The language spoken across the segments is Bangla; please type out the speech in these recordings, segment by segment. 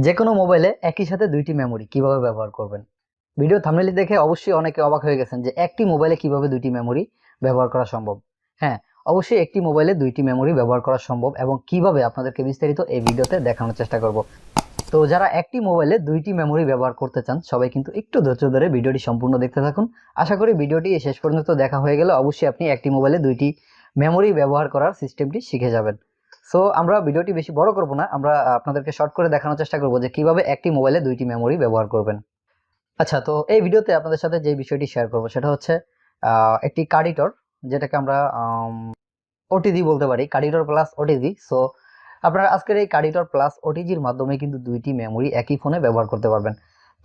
যে কোনো মোবাইলে একই সাথে দুইটি মেমোরি কিভাবে ব্যবহার করবেন। ভিডিও থাম্বনেল দেখে অবশ্যই অনেকে অবাক হয়ে গেছেন যে একটি মোবাইলে কিভাবে দুইটি মেমোরি ব্যবহার করা সম্ভব। হ্যাঁ, অবশ্যই একটি মোবাইলে দুইটি মেমোরি ব্যবহার করা সম্ভব এবং কিভাবে আপনাদেরকে বিস্তারিত এই ভিডিওতে দেখানোর চেষ্টা করব। তো যারা একটি মোবাইলে দুইটি মেমোরি ব্যবহার করতে চান সবাই কিন্তু একটু ধৈর্য ধরে ভিডিওটি সম্পূর্ণ দেখতে থাকুন। আশা করি ভিডিওটি শেষ পর্যন্ত দেখা হয়ে গেলে অবশ্যই আপনি একটি মোবাইলে দুইটি মেমোরি ব্যবহার করার সিস্টেমটি শিখে যাবেন। সো আমরা ভিডিওটি বেশি বড় করব না, আমরা আপনাদেরকে শর্ট করে দেখানোর চেষ্টা করব যে কিভাবে একটি মোবাইলে দুইটি মেমোরি ব্যবহার করবেন। আচ্ছা, তো এই ভিডিওতে আপনাদের সাথে যে বিষয়টি শেয়ার করব সেটা হচ্ছে একটি কার্ডিটর, যেটাকে আমরা ওটিজি বলতে পারি, কার্ডিটর প্লাস ওটিজি। সো আপনারা আজকের এই কার্ডিটর প্লাস ওটিজির মাধ্যমে কিন্তু দুইটি মেমোরি একই ফোনে ব্যবহার করতে পারবেন।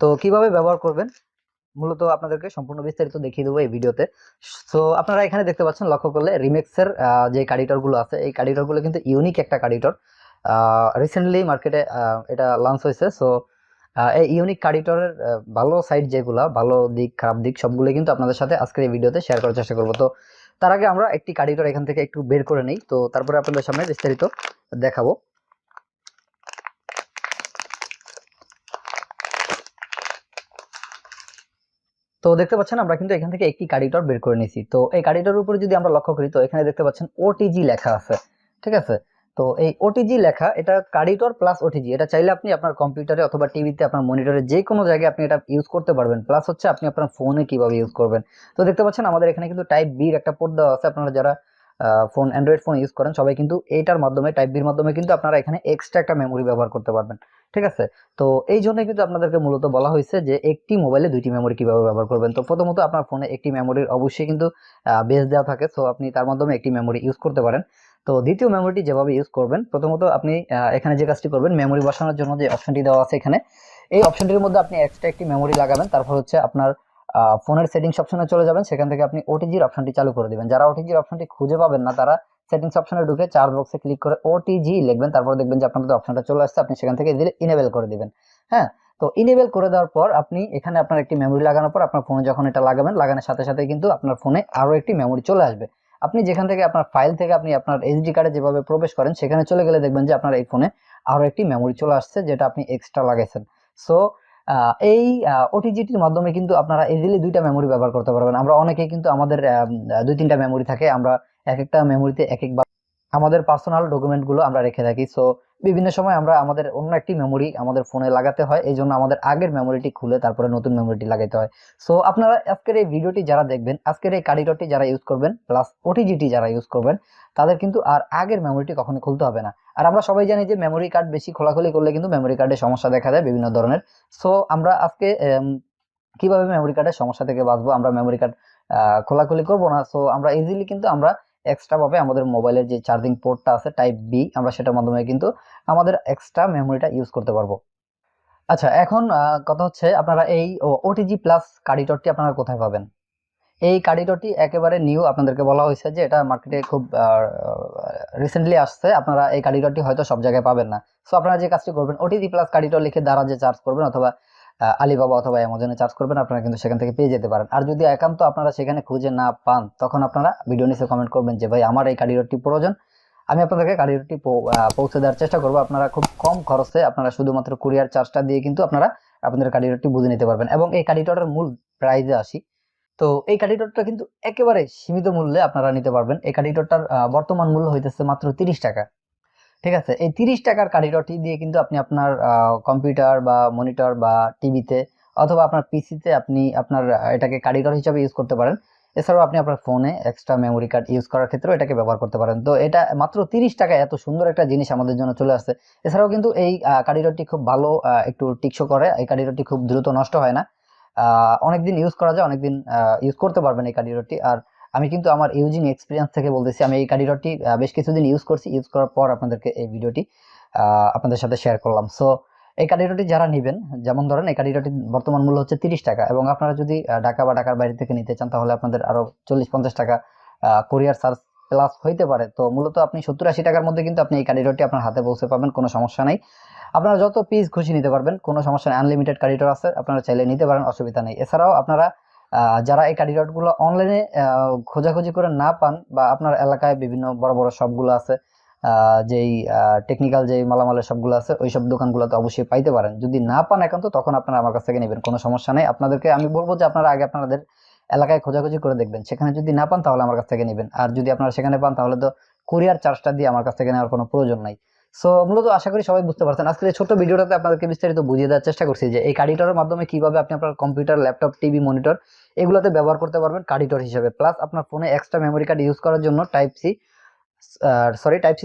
তো কিভাবে ব্যবহার করবেন মূলত আপনাদেরকে সম্পূর্ণ বিস্তারিত দেখিয়ে দেবো এই ভিডিওতে। সো আপনারা এখানে দেখতে পাচ্ছেন, লক্ষ্য করলে রিমেক্সের যে কার্ডিটর গুলো আছে, এই কার্ডিটর গুলো কিন্তু ইউনিক একটা কার্ডিটর। রিসেন্টলি মার্কেটে এটা লঞ্চ হয়েছে। সো এই ইউনিক কার্ডিটরের ভালো সাইড যেগুলা, ভালো দিক খারাপ দিক সবগুলো কিন্তু আপনাদের সাথে আজকের এই ভিডিওতে শেয়ার করার চেষ্টা করবো। তো তার আগে আমরা একটি কার্ডিটর এখান থেকে একটু বের করে নেই, তো তারপরে আপনাদের সামনে বিস্তারিত দেখাবো। তো দেখতে পাচ্ছেন আমরা কিন্তু এখান থেকে একটি কার্ডিটর বের করে নিয়েছি। তো এই কার্ডিটরের উপরে যদি আমরা লক্ষ্য করি, তো এখানে দেখতে পাচ্ছেন ওটিজি লেখা আছে, ঠিক আছে। তো এই ওটিজি লেখা, এটা কার্ডিটর প্লাস ওটিজি, এটা চাইলে আপনি আপনার কম্পিউটারে অথবা টিভিতে, আপনার মনিটরে যে কোনো জায়গায় আপনি এটা ইউজ করতে পারবেন। প্লাস হচ্ছে আপনি আপনার ফোনে কিভাবে ইউজ করবেন। তো দেখতে পাচ্ছেন আমাদের এখানে কিন্তু টাইপ বির একটা পোর্ট দেওয়া আছে। আপনারা যারা ফোন অ্যান্ড্রয়েড ফোন ইউজ করেন সবাই কিন্তু এইটার মাধ্যমে, টাইপ বির মাধ্যমে কিন্তু আপনারা এখানে এক্সট্রা একটা মেমোরি ব্যবহার করতে পারবেন, ঠিক আছে। তো এই জন্য কিন্তু আপনাদেরকে মূলত বলা হয়েছে যে একটি মোবাইলে দুইটি মেমোরি কিভাবে ব্যবহার করবেন। তো প্রথমত আপনার ফোনে একটি মেমোরির অবশ্যই কিন্তু বেস দেওয়া থাকে, সো আপনি তার মাধ্যমে একটি মেমোরি ইউজ করতে পারেন। তো দ্বিতীয় মেমোরিটি যেভাবে ইউজ করবেন, প্রথমত আপনি এখানে যে কাজটি করবেন, মেমোরি বসানোর জন্য যে অপশনটি দেওয়া আছে এখানে, এই অপশনটির মধ্যে আপনি এক্সট্রা একটি মেমোরি লাগাবেন। তারপর হচ্ছে আপনার ফোনের সেটিংস অপশনে চলে যাবেন, সেখান থেকে আপনি ওটিজির অপশনটি চালু করে দিবেন। যারা ওটিজির অপশনটি খুঁজে পাবেন না, তারা সেটিংস অপশনে ঢুকে চার্জ বক্সে ক্লিক করে ওটিজি লিখবেন, তারপর দেখবেন যে আপনাদের অপশনটা চলে আসছে, আপনি সেখান থেকে ইনেবল করে দিবেন। হ্যাঁ, তো ইনেবল করে দেওয়ার পর আপনি এখানে আপনার একটি মেমোরি লাগানোর পর আপনার ফোনে যখন এটা লাগাবেন, লাগানোর সাথে সাথে কিন্তু আপনার ফোনে আরো একটি মেমোরি চলে আসবে। আপনি যেখান থেকে আপনার ফাইল থেকে আপনি আপনার এইচডি কার্ডে যেভাবে প্রবেশ করেন, সেখানে চলে গেলে দেখবেন যে আপনার এই ফোনে আরো একটি মেমোরি চলে আসছে, যেটা আপনি এক্সট্রা লাগাইছেন। সো এই ওটিজিটির মাধ্যমে কিন্তু আপনারা ইজিলি দুইটা মেমোরি ব্যবহার করতে পারবেন। আমরা অনেকেই কিন্তু আমাদের দুই তিনটা মেমোরি থাকে, আমরা এক একটা মেমোরিতে এক এক আমাদের পার্সোনাল ডকুমেন্ট গুলো আমরা রেখে থাকি। সো বিভিন্ন সময় আমরা আমাদের অন্য একটি মেমোরি আমাদের ফোনে লাগাতে হয়, এই জন্য আমাদের আগের মেমোরিটি খুলে তারপরে নতুন মেমোরিটি লাগাতে হয়। সো আপনারা আজকের এই ভিডিওটি যারা দেখবেন, আজকের এই কার্ডিটরটি যারা ইউজ করবেন প্লাস ওটিজিটি যারা ইউজ করবেন, তাদের কিন্তু আর আগের মেমোরিটি কখনো খুলতে হবে না। আর আমরা সবাই জানি যে মেমোরি কার্ড বেশি খোলাখুলি করলে কিন্তু মেমোরি কার্ডে সমস্যা দেখা যায় বিভিন্ন ধরনের। সো আমরা আজকে কিভাবে মেমোরি কার্ডের সমস্যা থেকে বাঁচবো, আমরা মেমোরি কার্ড খোলাখুলি করবো না। সো আমরা ইজিলি কিন্তু আমরা এক্সট্রা ভাবে আমাদের মোবাইলের যে চার্জিং পোর্টটা আছে টাইপ বি, আমরা সেটার মাধ্যমে কিন্তু আমাদের এক্সট্রা মেমোরিটা ইউজ করতে পারবো। আচ্ছা, এখন কথা হচ্ছে আপনারা এই ওটিজি প্লাস কার্ডিটরটি আপনারা কোথায় পাবেন। এই কার্ডিটরটি একেবারে নিউ, আপনাদেরকে বলা হয়েছে যে এটা মার্কেটে খুব রিসেন্টলি আসছে। আপনারা এই কার্ডিটরটি হয়তো সব জায়গায় পাবেন না। সো আপনারা যে কাজটি করবেন, ওটিজি প্লাস কার্ডিটর লিখে দ্বারা যে চার্জ করবেন, অথবা আলিবাবা অথবা অ্যামাজনে চার্জ করবেন, আপনারা কিন্তু সেখান থেকে পেয়ে যেতে পারেন। আর যদি একান্ত আপনারা সেখানে খুঁজে না পান, তখন আপনারা ভিডিও নিচে কমেন্ট করবেন যে ভাই আমার এই কার্ডিটরটি প্রয়োজন, আমি আপনাদেরকে কার্ডিটরটি পৌঁছে দেওয়ার চেষ্টা করবো। আপনারা খুব কম খরচে, আপনারা শুধুমাত্র কুরিয়ার চার্জটা দিয়ে কিন্তু আপনারা আপনাদের কার্ডিটরটি বুঝে নিতে পারবেন। এবং এই কার্ডিটরের মূল প্রাইজে আসি, তো এই কার্ডিটরটা কিন্তু একেবারে সীমিত মূল্যে আপনারা নিতে পারবেন। এই কার্ডিটরটার বর্তমান মূল্য হইতেছে মাত্র 30 টাকা, ঠিক আছে। এই 30 টাকার কার্ডিটরটি দিয়ে কিন্তু আপনি আপনার কম্পিউটার বা মনিটর বা টিভিতে অথবা আপনার পিসিতে আপনি আপনার এটাকে কার্ডিটর হিসেবে ইউজ করতে পারেন। এছাড়াও আপনি আপনার ফোনে এক্সট্রা মেমোরি কার্ড ইউজ করার ক্ষেত্রেও এটাকে ব্যবহার করতে পারেন। তো এটা মাত্র 30 টাকায় এত সুন্দর একটা জিনিস আমাদের জন্য চলে আসছে। এছাড়াও কিন্তু এই কার্ডিটরটি খুব ভালো, একটু টিকসই করে। এই কার্ডিটরটি খুব দ্রুত নষ্ট হয় না, অনেকদিন ইউজ করা যায়, অনেকদিন ইউজ করতে পারবেন এই কার্ডিটরটি। আর আমি কিন্তু আমার ইউজিং এক্সপিরিয়েন্স থেকে বলতেছি, আমি এই কার্ডিটরটি বেশ কিছুদিন ইউজ করছি, ইউজ করার পর আপনাদেরকে এই ভিডিওটি আপনাদের সাথে শেয়ার করলাম। সো এই কার্ডিটরটি যারা নেবেন, যেমন ধরেন এই কার্ডিটরটি বর্তমান মূল্য হচ্ছে 30 টাকা, এবং আপনারা যদি ঢাকা বা ঢাকার বাইরে থেকে নিতে চান, তাহলে আপনাদের আরো 40-50 টাকা কোরিয়ার চার্জ প্লাস হইতে পারে। তো মূলত আপনি 70-80 টাকার মধ্যে কিন্তু আপনি এই কার্ডিটরটি আপনার হাতে পৌঁছে পাবেন, কোনো সমস্যা নাই। আপনারা যত পিস খুশি নিতে পারবেন, কোনো সমস্যা নেই। আনলিমিটেড কার্ডিটর আছে, আপনারা চাইলে নিতে পারেন, অসুবিধা নেই। এছাড়াও আপনারা যারা এই কার্ডিটর গুলো অনলাইনে খোঁজাখুঁজি করে না পান, বা আপনার এলাকায় বিভিন্ন বড় বড় শপগুলো আছে যেই টেকনিক্যাল যে মালামালের সবগুলো আছে ওই সব দোকানগুলোতে অবশ্যই পাইতে পারেন। যদি না পান একান্ত, তখন আপনারা আমার কাছ থেকে নেবেন, কোনো সমস্যা নেই। আপনাদেরকে আমি বলবো যে আপনারা আগে আপনাদের এলাকায় খোঁজাখুঁজি করে দেখবেন, সেখানে যদি না পান তাহলে আমার কাছ থেকে নেবেন। আর যদি আপনারা সেখানে পান তাহলে তো কুরিয়ার চার্জটা দিয়ে আমার কাছ থেকে নেওয়ার কোনো প্রয়োজন নাই। সো মূলত আশা করি সবাই বুঝতে পারছেন। আজকের এই ছোট্ট ভিডিওটাতে আপনাদেরকে বিস্তারিত বুঝিয়ে দেওয়ার চেষ্টা করছি যে এই কার্ডিটরের মাধ্যমে কিভাবে আপনি আপনার কম্পিউটার, ল্যাপটপ, টিভি, মনিটর এগুলোতে ব্যবহার করতে পারবেন কার্ডিটর হিসেবে। প্লাস আপনার ফোনে এক্সট্রা মেমোরি কার্ড ইউজ করার জন্য টাইপ সি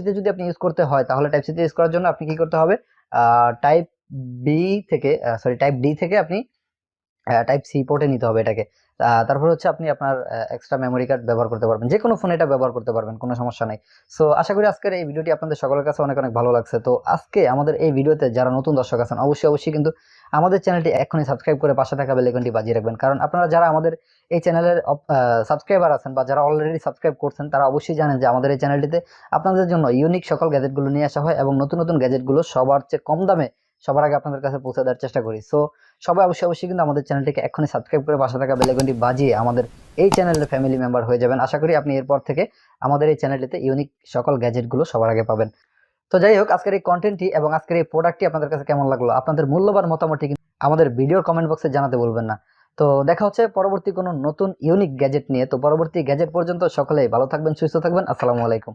তে যদি আপনি ইউজ করতে হয়, তাহলে টাইপ সি তে ইউজ করার জন্য আপনি কি করতে হবে, টাইপ বি থেকে টাইপ ডি থেকে আপনি টাইপ সি পোর্টে নিতে হবে এটাকে। তারপর হচ্ছে আপনি আপনার এক্সট্রা মেমোরি কার্ড ব্যবহার করতে পারবেন, যে কোনো ফোনে এটা ব্যবহার করতে পারবেন, কোনো সমস্যা নাই। সো আশা করি আজকের এই ভিডিওটি আপনাদের সকলের কাছে অনেক অনেক ভালো লাগছে। তো আজকে আমাদের এই ভিডিওতে যারা নতুন দর্শক আছেন, অবশ্যই অবশ্যই কিন্তু আমাদের চ্যানেলটি এখনই সাবস্ক্রাইব করে পাশে থাকা বেল আইকনটি বাজিয়ে রাখবেন। কারণ আপনারা যারা আমাদের এই চ্যানেলের সাবস্ক্রাইবার আছেন বা যারা অলরেডি সাবস্ক্রাইব করছেন, তারা অবশ্যই জানেন যে আমাদের এই চ্যানেলটিতে আপনাদের জন্য ইউনিক সকল গ্যাজেটগুলো নিয়ে আসা হয় এবং নতুন নতুন গ্যাজেটগুলো সবার চেয়ে কম দামে সবার আগে আপনাদের কাছে পৌঁছে দেওয়ার চেষ্টা করি। সো সবাই অবশ্যই অবশ্যই কিন্তু আমাদের চ্যানেলটিকে এখনই সাবস্ক্রাইব করে পাশে থাকা বেল আইকনটি বাজিয়ে আমাদের এই চ্যানেলের ফ্যামিলি মেম্বার হয়ে যাবেন। আশা করি আপনি এরপর থেকে আমাদের এই চ্যানেলটিতে ইউনিক সকল গ্যাজেটগুলো সবার আগে পাবেন। তো যাই হোক, আজকের এই কন্টেন্টটি এবং আজকের এই প্রোডাক্টটি আপনাদের কাছে কেমন লাগলো, আপনাদের মূল্যবান মতামতটি কিন্তু আমাদের ভিডিওর কমেন্ট বক্সে জানাতে বলবেন না। তো দেখা হচ্ছে পরবর্তী কোনো নতুন ইউনিক গ্যাজেট নিয়ে। তো পরবর্তী গ্যাজেট পর্যন্ত সকলেই ভালো থাকবেন, সুস্থ থাকবেন। আসসালামু আলাইকুম।